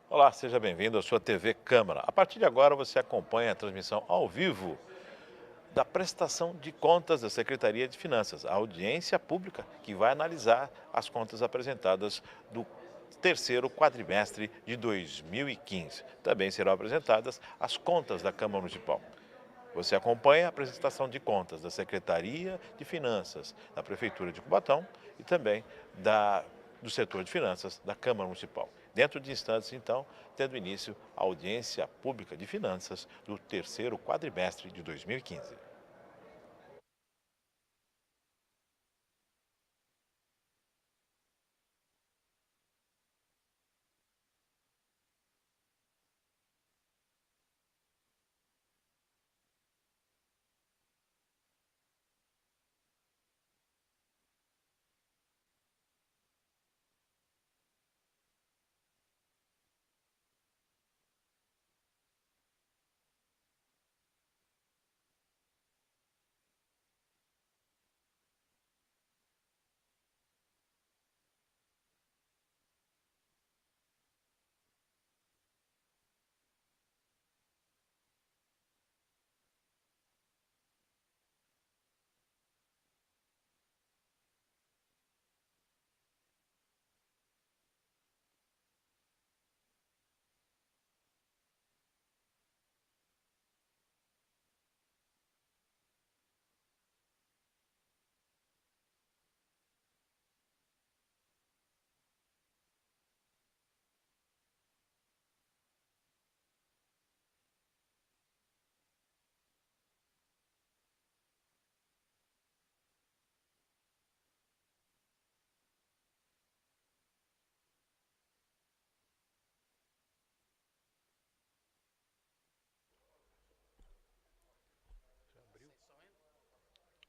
Olá, seja bem-vindo à sua TV Câmara. A partir de agora você acompanha a transmissão ao vivo da prestação de contas da Secretaria de Finanças, a audiência pública que vai analisar as contas apresentadas do terceiro quadrimestre de 2015. Também serão apresentadas as contas da Câmara Municipal. Você acompanha a apresentação de contas da Secretaria de Finanças da Prefeitura de Cubatão e também do setor de finanças da Câmara Municipal. Dentro de instantes, então, tendo início a audiência pública de finanças do terceiro quadrimestre de 2015.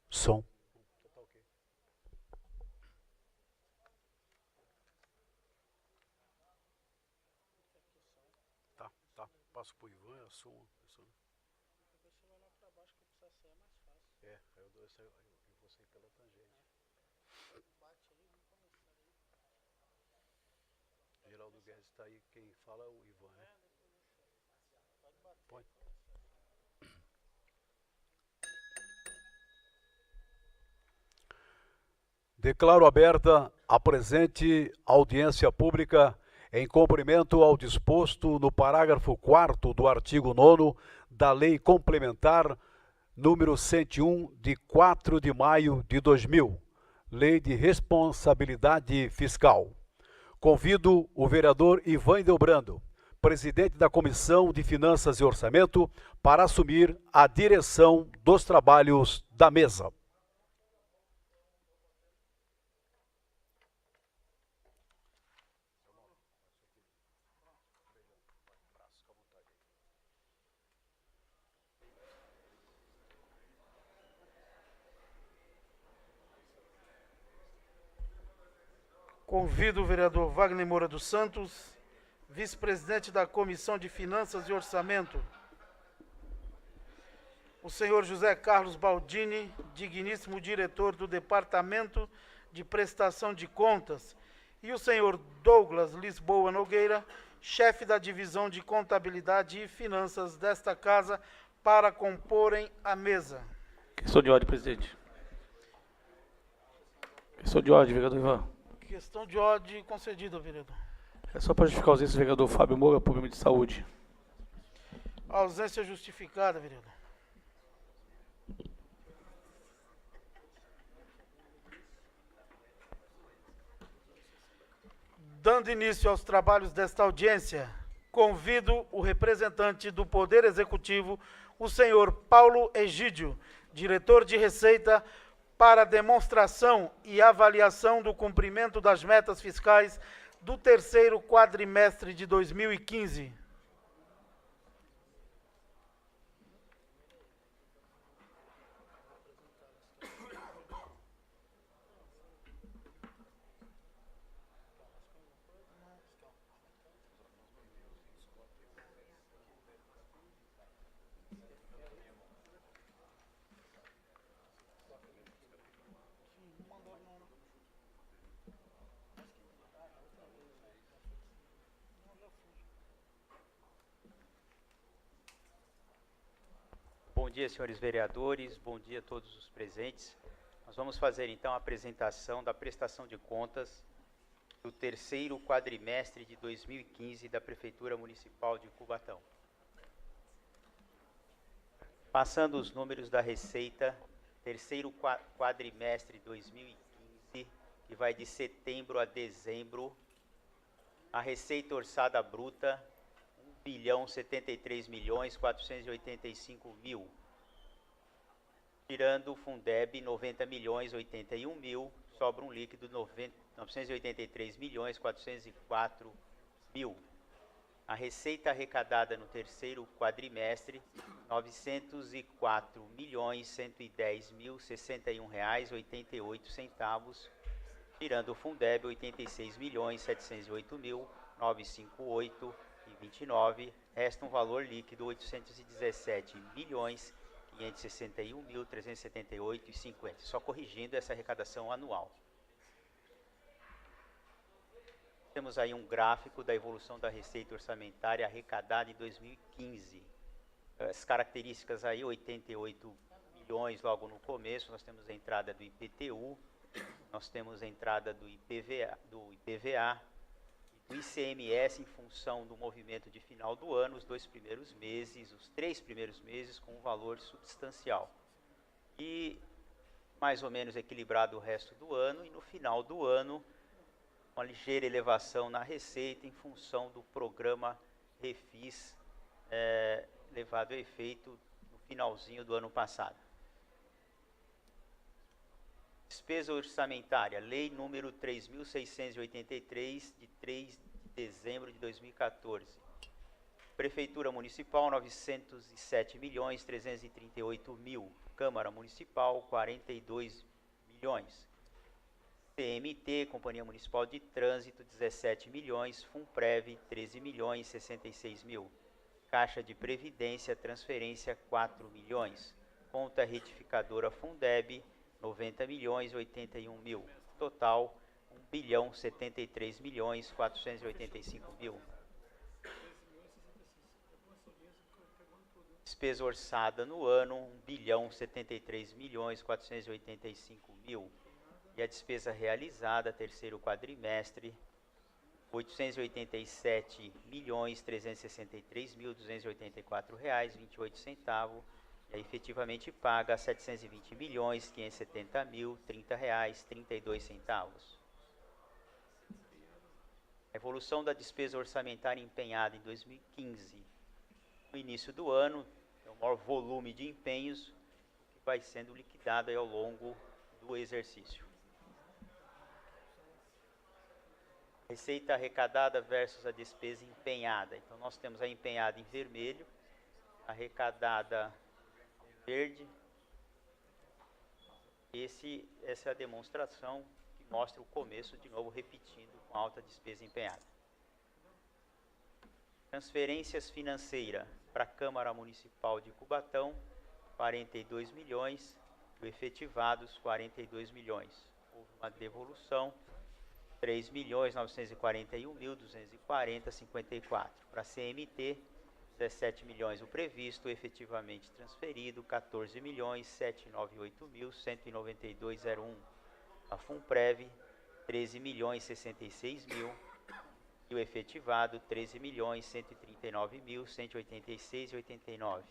Som. Tá. Passo pro Ivan, eu sou. É, eu vou sair pela tangente. Geraldo Guedes tá aí, quem fala é o Ivan, né? Põe. Declaro aberta a presente audiência pública em cumprimento ao disposto no parágrafo 4º do artigo 9º da Lei Complementar número 101, de 4 de maio de 2000, Lei de Responsabilidade Fiscal. Convido o vereador Ivan Delbrando, presidente da Comissão de Finanças e Orçamento, para assumir a direção dos trabalhos da mesa. Convido o vereador Wagner Moura dos Santos, vice-presidente da Comissão de Finanças e Orçamento, o senhor José Carlos Baldini, digníssimo diretor do Departamento de Prestação de Contas, e o senhor Douglas Lisboa Nogueira, chefe da Divisão de Contabilidade e Finanças desta casa, para comporem a mesa. Questão de ordem, presidente. Questão de ordem, vereador Ivan. Questão de ordem concedida, vereador. É só para justificar a ausência do vereador Fábio Moura, problema de saúde. A ausência justificada, vereador. Dando início aos trabalhos desta audiência, convido o representante do Poder Executivo, o senhor Paulo Egídio, diretor de Receita, para demonstração e avaliação do cumprimento das metas fiscais do terceiro quadrimestre de 2015. Bom dia, senhores vereadores, bom dia a todos os presentes. Nós vamos fazer então a apresentação da prestação de contas do terceiro quadrimestre de 2015 da Prefeitura Municipal de Cubatão. Passando os números da receita, terceiro quadrimestre de 2015, que vai de setembro a dezembro, a receita orçada bruta, 1.073.485.000, tirando o Fundeb 90.081.000, sobra um líquido de 983.404.000. A receita arrecadada no terceiro quadrimestre, R$ 904.110.061,88, tirando o Fundeb 86.708.958,29, resta um valor líquido R$ 817.561.378,50. Só corrigindo essa arrecadação anual. Temos aí um gráfico da evolução da receita orçamentária arrecadada em 2015. As características aí, 88 milhões logo no começo, nós temos a entrada do IPTU, nós temos a entrada do IPVA, do ICMS em função do movimento de final do ano, os 3 primeiros meses com um valor substancial. E mais ou menos equilibrado o resto do ano, e no final do ano, uma ligeira elevação na receita em função do programa Refis levado a efeito no finalzinho do ano passado. Despesa orçamentária, Lei número 3.683, de 3 de dezembro de 2014. Prefeitura Municipal, 907.338.000. Câmara Municipal, 42 milhões. CMT, Companhia Municipal de Trânsito, 17 milhões. Funprev, 13.066.000. Caixa de Previdência, transferência, 4 milhões. Conta retificadora Fundeb, 90.081.000. Total, 1.073.485.000. Despesa orçada no ano, 1.073.485.000. E a despesa realizada, terceiro quadrimestre, R$ 887.363.284,28. E a efetivamente paga R$ 720.570.030,32. A evolução da despesa orçamentária empenhada em 2015. No início do ano, é o maior volume de empenhos que vai sendo liquidado aí ao longo do exercício. Receita arrecadada versus a despesa empenhada. Então, nós temos a empenhada em vermelho, arrecadada em verde. Essa é a demonstração que mostra o começo, de novo repetindo, com alta despesa empenhada. Transferências financeiras para a Câmara Municipal de Cubatão, 42 milhões, e o efetivados, 42 milhões. Houve uma devolução, 3.941.240,54. Para a CMT, 17 milhões o previsto, efetivamente transferido, 14.798.192,01. A Funprev, 13.066.000. E o efetivado, 13.139.186,89.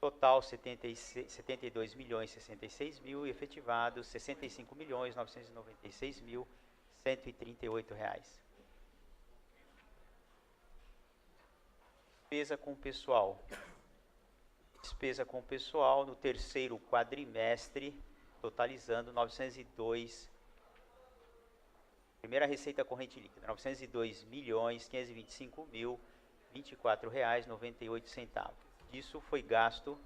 Total, 72.066.000 e efetivado, 65.996.138 reais. Despesa com pessoal. Despesa com pessoal no terceiro quadrimestre, totalizando 902. Primeira receita corrente líquida, R$ 902.525.024,98. Disso foi gasto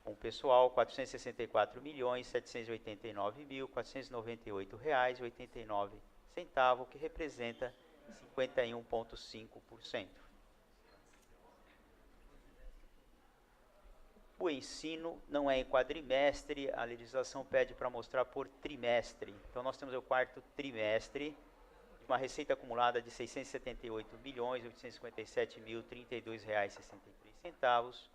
com o pessoal R$ 464.789.498,89, que representa 51,5%. O ensino não é em quadrimestre, a legislação pede para mostrar por trimestre. Então, nós temos o quarto trimestre, uma receita acumulada de R$ 678.857.032,63,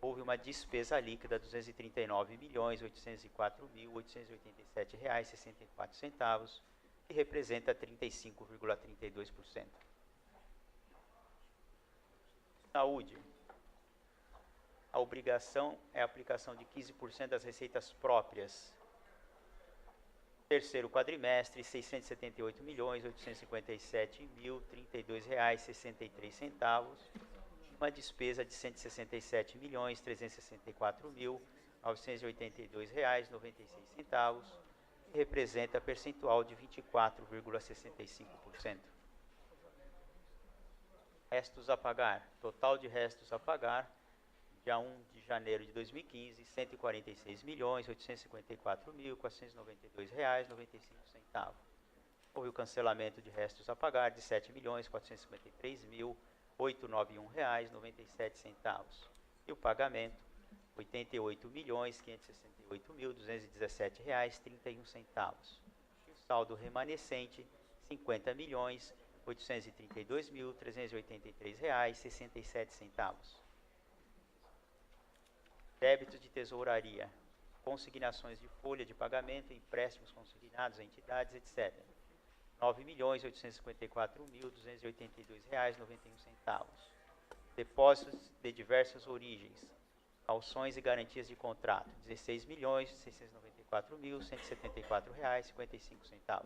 houve uma despesa líquida de R$ 239.804.887,64, que representa 35,32%. Saúde. A obrigação é a aplicação de 15% das receitas próprias. Terceiro quadrimestre, R$ 678.857.032,63, uma despesa de R$ 167.364.982,96, que representa percentual de 24,65%. Restos a pagar. Total de restos a pagar, dia 1 de janeiro de 2015, R$ 146.854.492,95. Houve o cancelamento de restos a pagar de R$ 7.453.891,97. E o pagamento, R$ 88.568.217,31. E o saldo remanescente, R$ 50.832.383,67. Débitos de tesouraria, consignações de folha de pagamento, empréstimos consignados a entidades, etc. R$ 9.854.282,91. Depósitos de diversas origens, calções e garantias de contrato, R$ 16.694.174,55.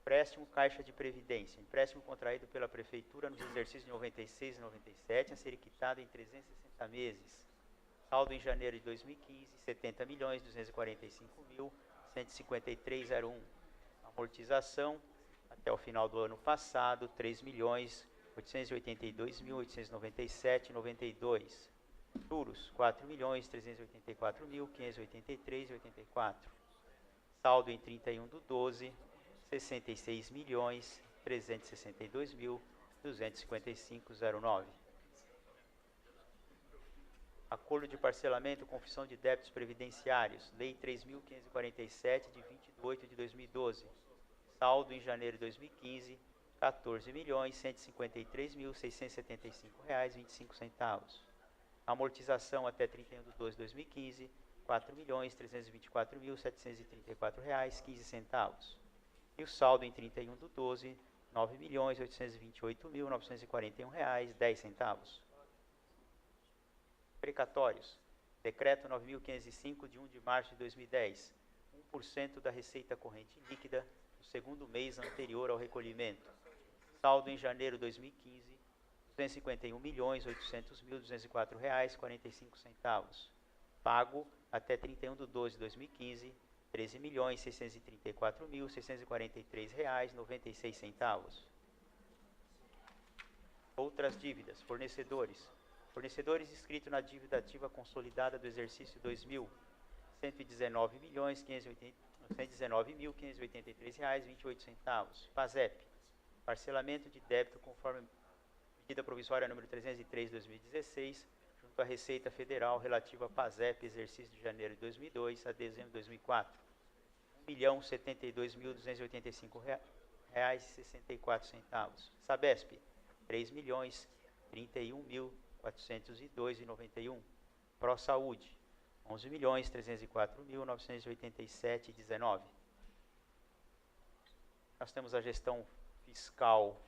Empréstimo Caixa de Previdência. Empréstimo contraído pela Prefeitura nos exercícios de 96 e 97 a ser quitado em 360 meses. Saldo em janeiro de 2015, R$ 70.245.153,01. Amortização até o final do ano passado, R$ 3.882.897,92. Juros, R$ 4.384.583,84. Saldo em 31/12, R$ 66.362.255,09. Acordo de parcelamento com confissão de débitos previdenciários, Lei 3.547, de 20 de 8 de 2012. Saldo em janeiro de 2015, R$ 14.153.675,25. Amortização até 31/12 de 2015, R$ 4.324.734,15. E o saldo em 31/12, R$ 9.828.941,10. Precatórios. Decreto 9.505, de 1 de março de 2010. 1% da receita corrente líquida no segundo mês anterior ao recolhimento. Saldo em janeiro de 2015, R$ 251.800.204,45. Pago até 31/12 de 2015, R$ 13.634.643,96. Outras dívidas. Fornecedores. Fornecedores inscritos na dívida ativa consolidada do exercício 2000, R$ 119.583,28. PASEP. Parcelamento de débito conforme medida provisória número 303 de 2016, junto à Receita Federal relativa a PASEP, exercício de janeiro de 2002 a dezembro de 2004. R$ 1.072.285,64. Sabesp, R$ 3.031.402,91. ProSaúde, R$ 11.304.987,19. Nós temos a gestão fiscal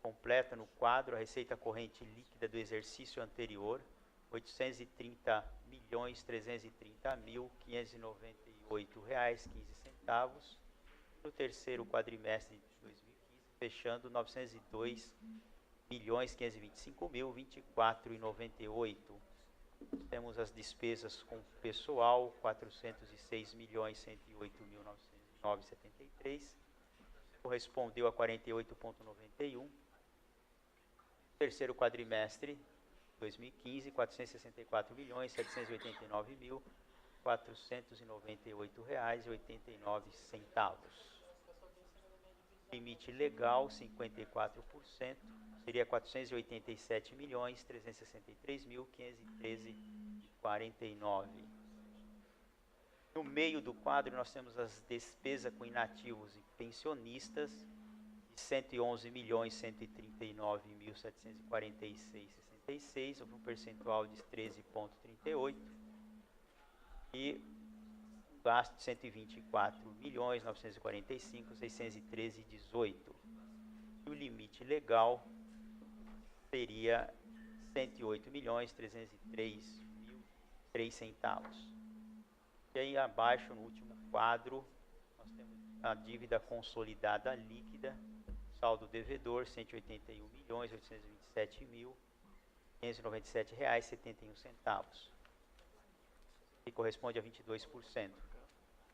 completa no quadro, a receita corrente líquida do exercício anterior, R$ 830.330.598,15. No terceiro quadrimestre de 2015, fechando R$ 902.525.024,98. Temos as despesas com pessoal, R$ 406.108.909,73. Correspondeu a 48,91. Terceiro quadrimestre 2015, R$ 464.789.498,89. Limite legal, 54%, seria R$ 487.363.513,49. No meio do quadro, nós temos as despesas com inativos e pensionistas, de 111.139.746,66, houve um percentual de 13,38%, e o gasto de 124.945.613,18. E o limite legal seria 108.303.003 centavos. E aí abaixo, no último quadro, nós temos a dívida consolidada líquida, saldo devedor, R$ 181.827.597,71, que corresponde a 22%.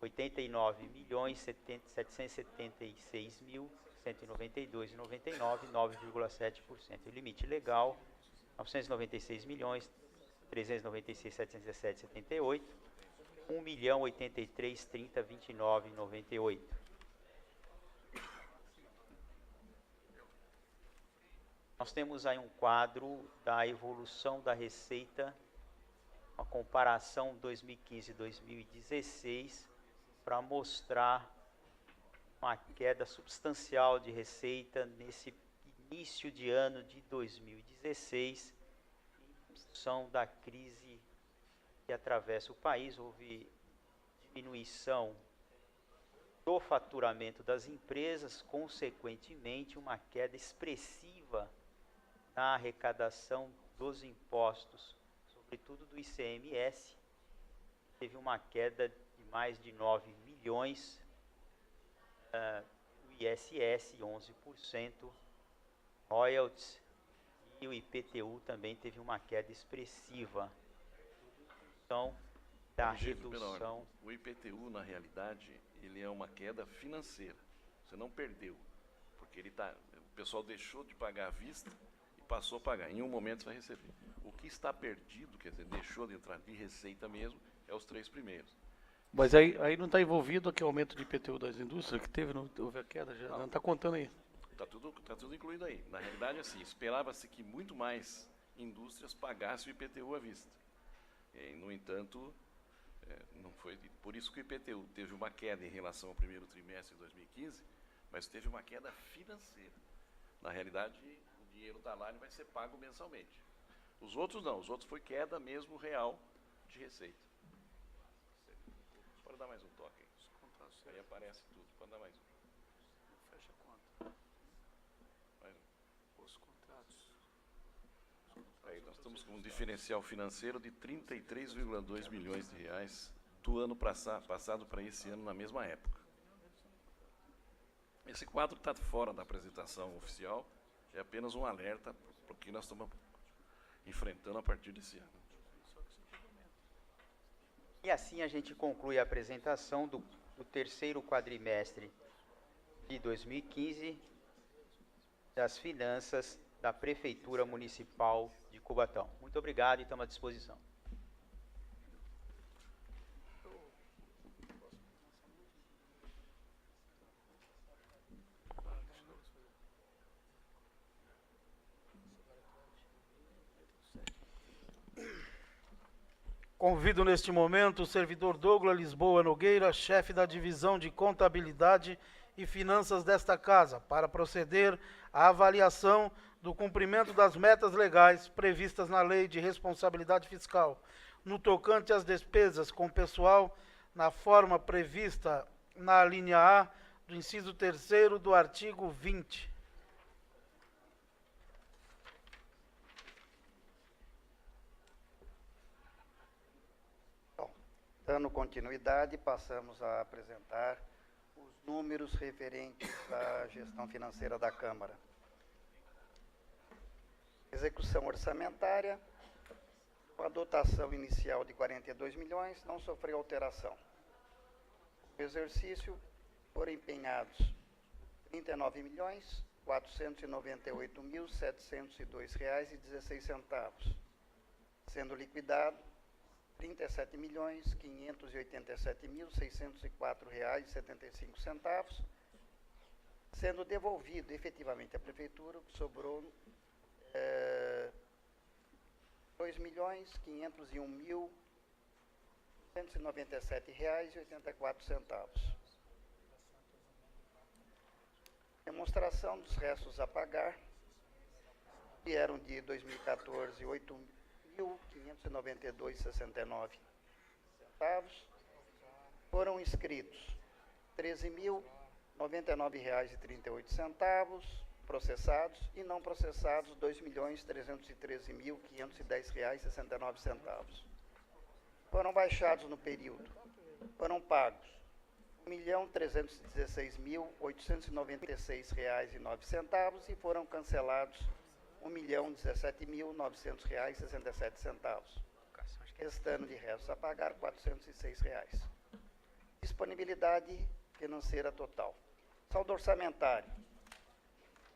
R$ 89.776.192,99, 9,7%. O limite legal, R$ 996.396.717,78, R$ 1.083.30.29,98. Nós temos aí um quadro da evolução da receita, uma comparação 2015 e 2016, para mostrar uma queda substancial de receita nesse início de ano de 2016, em função da crise que atravessa o país. Houve diminuição do faturamento das empresas, consequentemente uma queda expressiva na arrecadação dos impostos, sobretudo do ICMS. Teve uma queda de mais de 9 milhões, o ISS 11%, royalties, e o IPTU também teve uma queda expressiva. Então, da redução... O IPTU, na realidade, ele é uma queda financeira. Você não perdeu, porque o pessoal deixou de pagar à vista e passou a pagar. Em um momento você vai receber. O que está perdido, quer dizer, deixou de entrar de receita mesmo, é os 3 primeiros. Mas aí não está envolvido aqui o aumento de IPTU das indústrias que houve a queda, já não está contando aí. Está tudo incluído aí. Na realidade, assim, esperava-se que muito mais indústrias pagassem o IPTU à vista. No entanto, não foi por isso que o IPTU teve uma queda em relação ao primeiro trimestre de 2015, mas teve uma queda financeira. Na realidade, o dinheiro está lá e vai ser pago mensalmente. Os outros não, os outros foi queda mesmo real de receita. Pode dar mais um toque aí. Aí aparece tudo, pode dar mais um. Fecha a conta. Mais um. Os contratos. Aí nós estamos com um diferencial financeiro de 33,2 milhões de reais do ano passado para esse ano, na mesma época. Esse quadro está fora da apresentação oficial, é apenas um alerta para o que nós estamos enfrentando a partir desse ano. E assim a gente conclui a apresentação do terceiro quadrimestre de 2015 das finanças da Prefeitura Municipal de Cubatão. Muito obrigado e estamos à disposição. Convido neste momento o servidor Douglas Lisboa Nogueira, chefe da Divisão de Contabilidade e Finanças desta Casa, para proceder à avaliação do cumprimento das metas legais previstas na Lei de Responsabilidade Fiscal, no tocante às despesas com pessoal, na forma prevista na linha A do inciso 3º do artigo 20. Dando continuidade, passamos a apresentar os números referentes à gestão financeira da Câmara. Execução orçamentária, com a dotação inicial de 42 milhões, não sofreu alteração. O exercício foram empenhados R$ 39.498.702,16, sendo liquidado R$ 37.587.604,75, sendo devolvido efetivamente à Prefeitura, o que sobrou R$ 2.501.197,84. Demonstração dos restos a pagar, que eram de 2014, R$ 8.592,69. Foram inscritos R$ 13.099,38, processados e não processados R$ 2.313.510,69. Foram baixados no período, foram pagos R$ 1.316.896,09 e foram cancelados R$ 1.017.900,67. Restando de restos a pagar R$ 406. Disponibilidade financeira total. Saldo orçamentário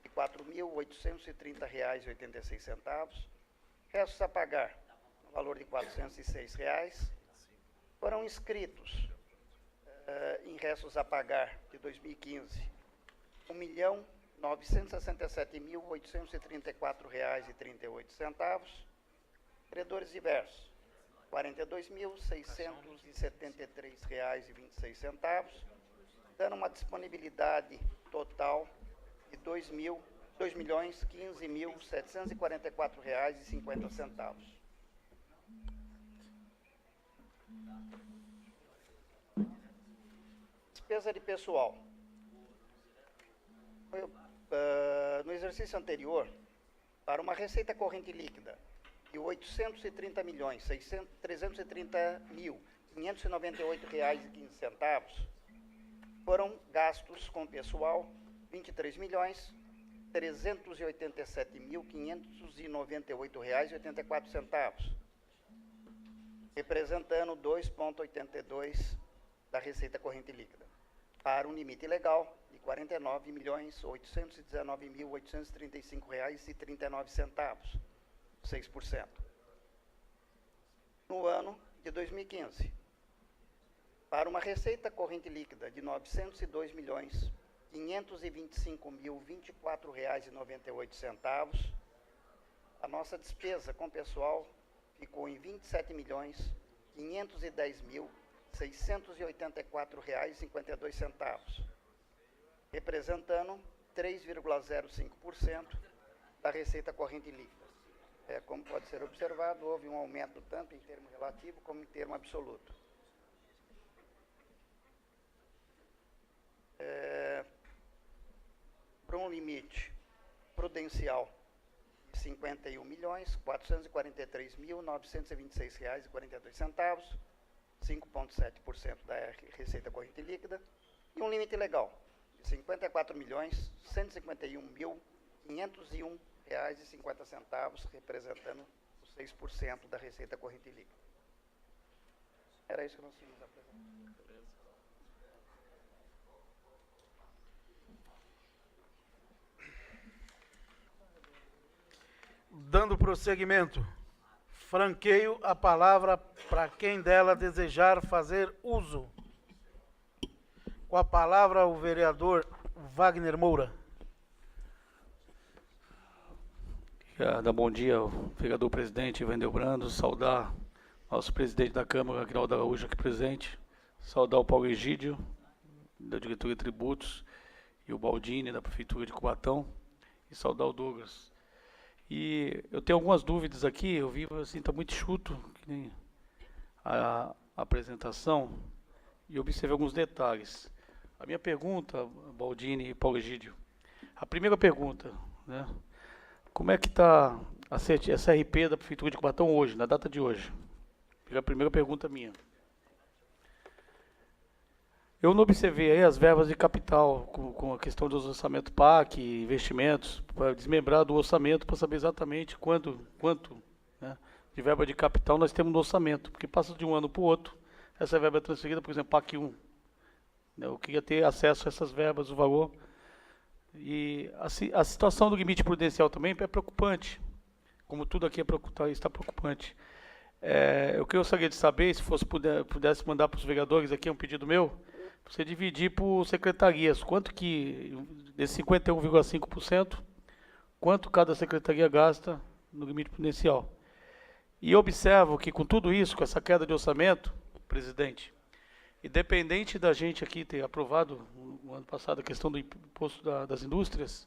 de R$ 4.830,86. Restos a pagar, no valor de R$ 406. Foram inscritos em restos a pagar de 2015, R$ 1.967.834,38. Credores diversos, R$ 42.673,26, dando uma disponibilidade total de R$ 2.015.744,50. Despesa de pessoal. No exercício anterior, para uma receita corrente líquida de R$ 830.630.598,15, foram gastos com pessoal R$ 23.387.598,84, representando 2,82% da receita corrente líquida, para um limite legal de R$ 49.819.835,39, 6%. No ano de 2015, para uma receita corrente líquida de R$ 902.525.024,98, a nossa despesa com pessoal ficou em R$ 27.510.684,52, representando 3,05% da receita corrente líquida. Como pode ser observado, houve um aumento tanto em termo relativo como em termo absoluto. Para um limite prudencial de R$ 51.443.926,42, 5,7% da receita corrente líquida, e um limite legal de R$ 54.151.501,50, representando os 6% da receita corrente líquida. Era isso que nós tínhamos apresentado. Dando prosseguimento, franqueio a palavra para quem dela desejar fazer uso. Com a palavra o vereador Wagner Moura. Dar bom dia ao vereador presidente Wendel Brando, saudar nosso presidente da Câmara, Aguinaldo Araújo, aqui presente, saudar o Paulo Egídio, da diretoria de tributos, e o Baldini, da prefeitura de Cubatão, e saudar o Douglas. E eu tenho algumas dúvidas aqui, eu vi assim, está muito enxuto, que nem a apresentação, e observei alguns detalhes. A minha pergunta, Baldini e Paulo Egídio, a primeira pergunta, né? Como é que está a SRP da prefeitura de Cubatão hoje, na data de hoje? A primeira pergunta minha. Eu não observei aí as verbas de capital, com a questão dos orçamentos PAC, investimentos, para desmembrar do orçamento, para saber exatamente quanto, né, de verba de capital nós temos no orçamento, porque passa de um ano para o outro, essa verba é transferida, por exemplo, PAC 1. Eu queria ter acesso a essas verbas, o valor. E a situação do limite prudencial também é preocupante, como tudo aqui está preocupante. O que eu gostaria de saber, se pudesse mandar para os vereadores, aqui é um pedido meu, você dividir por secretarias, quanto que, desse 51,5%, quanto cada secretaria gasta no limite prudencial. E observo que com tudo isso, com essa queda de orçamento, presidente, Independente da gente aqui ter aprovado no ano passado a questão do imposto das indústrias,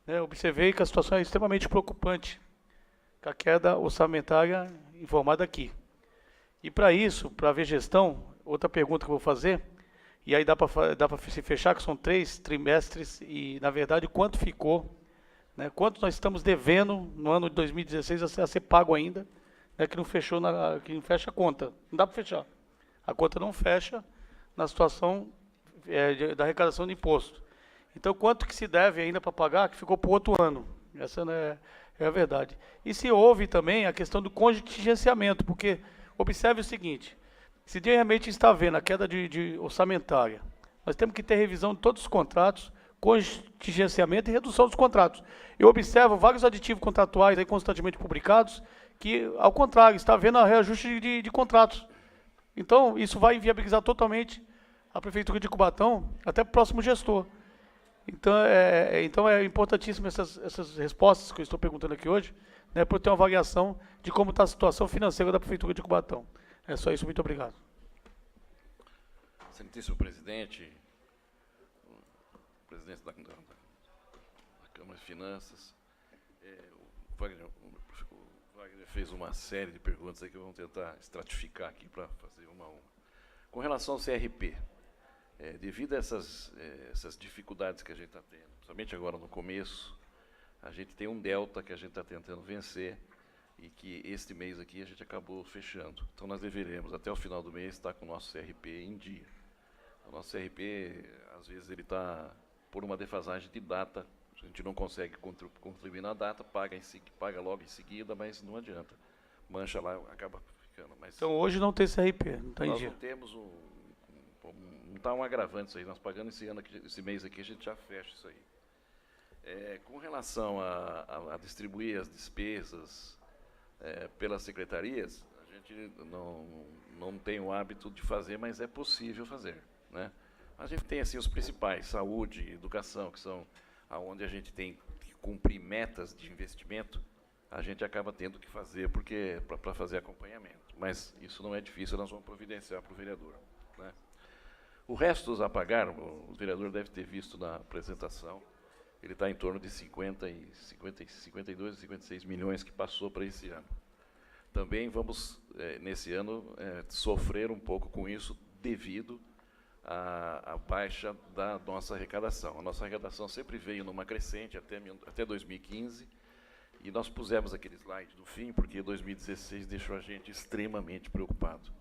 né, observei que a situação é extremamente preocupante, com a queda orçamentária informada aqui. E para isso, para haver gestão, outra pergunta que eu vou fazer, e aí dá para se fechar, que são 3 trimestres, e na verdade quanto ficou, né, quanto nós estamos devendo no ano de 2016 a ser pago ainda, né, que não fechou, que não fecha a conta. Não dá para fechar. A conta não fecha na situação da arrecadação de imposto. Então, quanto que se deve ainda para pagar, que ficou para o outro ano? Essa, né, é a verdade. E se houve também a questão do contingenciamento, porque observe o seguinte, se realmente está havendo a queda de orçamentária, nós temos que ter revisão de todos os contratos, contingenciamento e redução dos contratos. Eu observo vários aditivos contratuais aí constantemente publicados, que, ao contrário, está havendo reajuste de contratos. Então, isso vai inviabilizar totalmente a Prefeitura de Cubatão, até para o próximo gestor. Então é importantíssimo essas respostas que eu estou perguntando aqui hoje, né, para eu ter uma avaliação de como está a situação financeira da Prefeitura de Cubatão. É só isso, muito obrigado. Excelentíssimo presidente, presidente da Câmara de Finanças, o Wagner fez uma série de perguntas aí que vamos tentar estratificar aqui para fazer uma a uma. Com relação ao CRP, devido a essas dificuldades que a gente está tendo, principalmente agora no começo, a gente tem um delta que a gente está tentando vencer e que este mês aqui a gente acabou fechando. Então nós deveremos, até o final do mês, estar com o nosso CRP em dia. O nosso CRP, às vezes, ele está por uma defasagem de data, a gente não consegue contribuir na data, paga logo em seguida, mas não adianta. Mancha lá, acaba ficando. Mas então hoje não tem CRP, não está em dia. Nós não temos não está um agravante isso aí, nós pagando esse mês aqui, a gente já fecha isso aí. Com relação a distribuir as despesas pelas secretarias, a gente não tem o hábito de fazer, mas é possível fazer, né? A gente tem assim os principais, saúde, educação, que são aonde a gente tem que cumprir metas de investimento, a gente acaba tendo que fazer para fazer acompanhamento. Mas isso não é difícil, nós vamos providenciar para o vereador, né? O resto a pagar, o vereador deve ter visto na apresentação, ele está em torno de 52 a 56 milhões que passou para esse ano. Também vamos, nesse ano, sofrer um pouco com isso devido à baixa da nossa arrecadação. A nossa arrecadação sempre veio numa crescente até 2015, e nós pusemos aquele slide no fim, porque 2016 deixou a gente extremamente preocupado.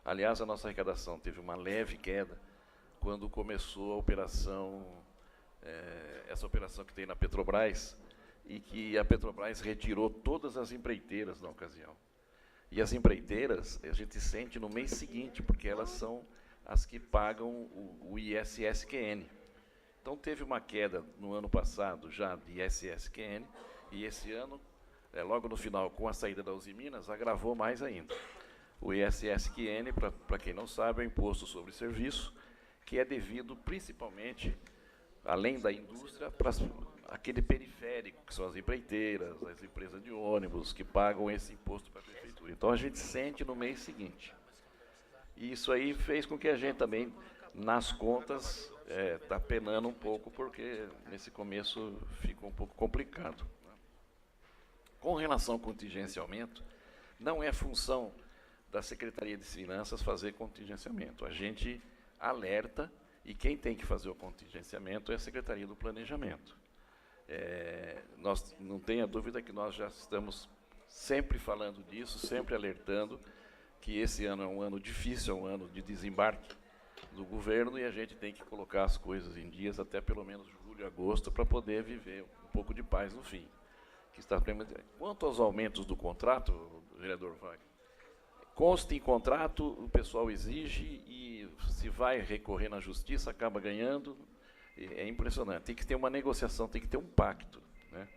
Aliás, a nossa arrecadação teve uma leve queda quando começou a operação, essa operação que tem na Petrobras, e que a Petrobras retirou todas as empreiteiras na ocasião. E as empreiteiras a gente sente no mês seguinte, porque elas são as que pagam o ISSQN. Então teve uma queda no ano passado já de ISSQN, e esse ano, logo no final, com a saída da Uzi Minas, agravou mais ainda. O ISSQN, para quem não sabe, é o Imposto sobre Serviço, que é devido principalmente, além da indústria, para aquele periférico, que são as empreiteiras, as empresas de ônibus, que pagam esse imposto para a prefeitura. Então a gente sente no mês seguinte. E isso aí fez com que a gente também, nas contas, está penando um pouco, porque nesse começo ficou um pouco complicado. Com relação ao contingenciamento, não é função da Secretaria de Finanças fazer contingenciamento. A gente alerta, e quem tem que fazer o contingenciamento é a Secretaria do Planejamento. Nós não tenha dúvida que nós já estamos sempre falando disso, sempre alertando que esse ano é um ano difícil, é um ano de desembarque do governo, e a gente tem que colocar as coisas em dias até pelo menos julho, agosto, para poder viver um pouco de paz no fim. Quanto aos aumentos do contrato, vereador Wagner, consta em contrato, o pessoal exige, e se vai recorrer na justiça, acaba ganhando. É impressionante. Tem que ter uma negociação, tem que ter um pacto, né,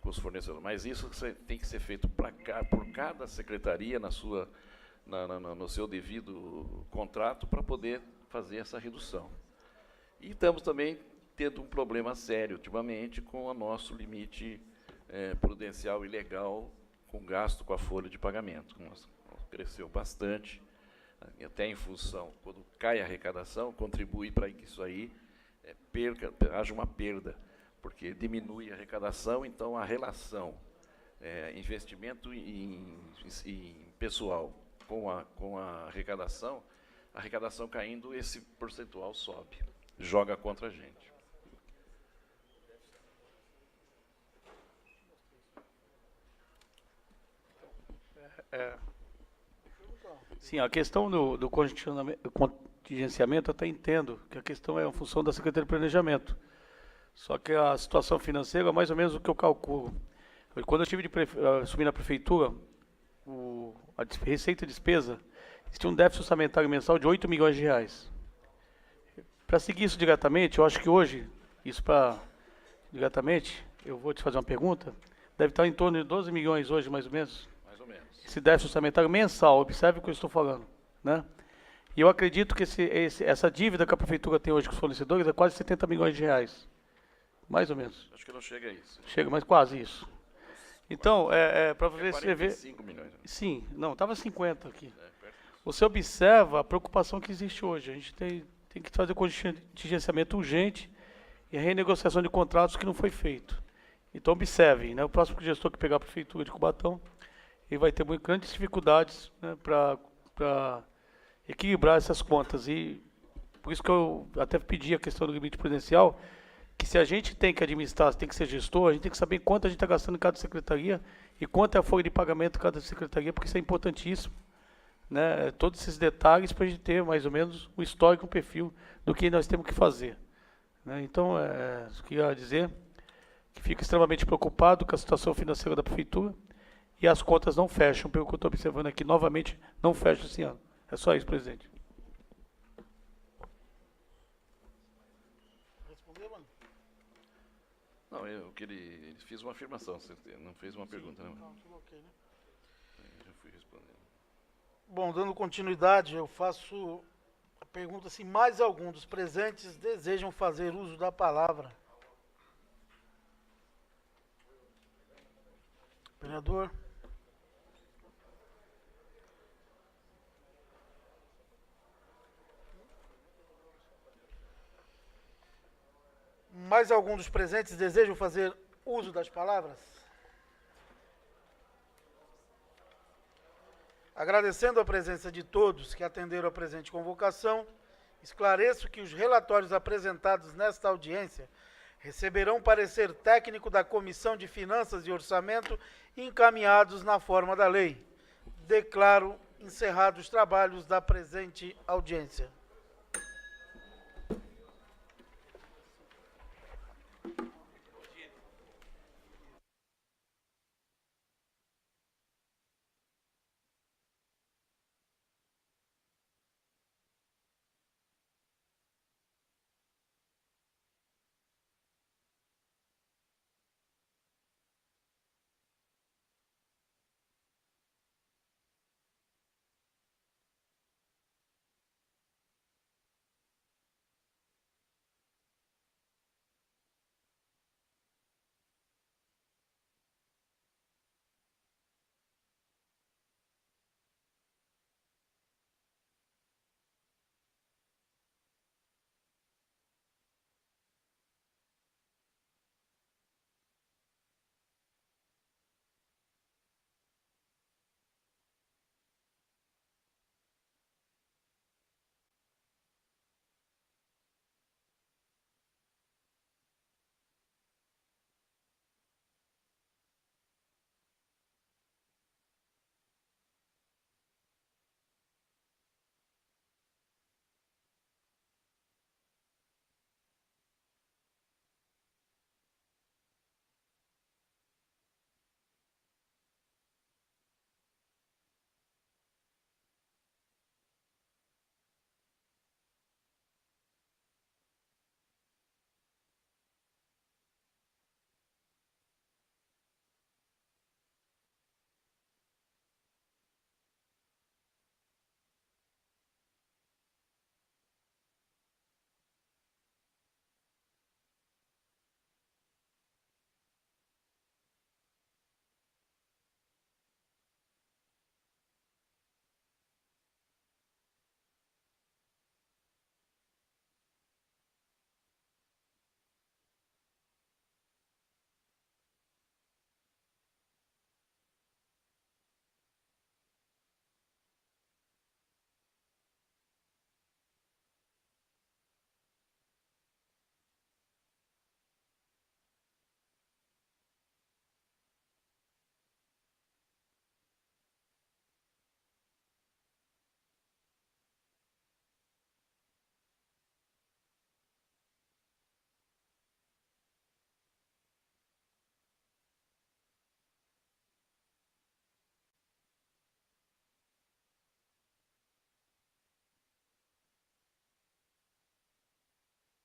com os fornecedores. Mas isso tem que ser feito por cada secretaria no seu devido contrato, para poder fazer essa redução. E estamos também tendo um problema sério ultimamente com o nosso limite prudencial e legal com gasto com a folha de pagamento. Cresceu bastante, até em função, quando cai a arrecadação, contribui para que isso aí haja uma perda, porque diminui a arrecadação, então a relação investimento em pessoal com a arrecadação caindo, esse percentual sobe, joga contra a gente. Sim, a questão do contingenciamento, eu até entendo que a questão é uma função da Secretaria de Planejamento. Só que a situação financeira é mais ou menos o que eu calculo. Quando eu tive de assumir na prefeitura, a receita e despesa, existia um déficit orçamentário mensal de 8 milhões de reais. Para seguir isso diretamente, eu acho que hoje, diretamente, eu vou te fazer uma pergunta, deve estar em torno de 12 milhões hoje, mais ou menos. Esse déficit orçamentário mensal, observe o que eu estou falando, né? E eu acredito que essa dívida que a prefeitura tem hoje com os fornecedores é quase 70 milhões de reais. Mais ou menos. Acho que não chega a isso. Chega, mas quase isso. Então, para você ver... 45 milhões. Né? Sim, não, estava 50 aqui. Você observa a preocupação que existe hoje. A gente tem que fazer o contingenciamento urgente e a renegociação de contratos que não foi feito. Então, observem, né? O próximo gestor que pegar a prefeitura de Cubatão, ele vai ter grandes dificuldades, né, para equilibrar essas contas. E por isso que eu até pedi a questão do limite prudencial, que se a gente tem que administrar, tem que ser gestor, a gente tem que saber quanto a gente está gastando em cada secretaria e quanto é a folha de pagamento de cada secretaria, porque isso é importantíssimo, né? Todos esses detalhes para a gente ter mais ou menos o histórico, o perfil do que nós temos que fazer, né? Então, eu queria dizer que fico extremamente preocupado com a situação financeira da prefeitura e as contas não fecham, pelo que eu estou observando aqui, novamente, não fecham esse ano. É só isso, presidente. Não, ele fez uma afirmação, não fez uma pergunta. Sim, não, tudo ok, né? Já fui respondendo. Bom, dando continuidade, eu faço a pergunta se mais algum dos presentes desejam fazer uso da palavra. Vereador. Mais algum dos presentes desejam fazer uso das palavras? Agradecendo a presença de todos que atenderam a presente convocação, esclareço que os relatórios apresentados nesta audiência receberão parecer técnico da Comissão de Finanças e Orçamento encaminhados na forma da lei. Declaro encerrados os trabalhos da presente audiência.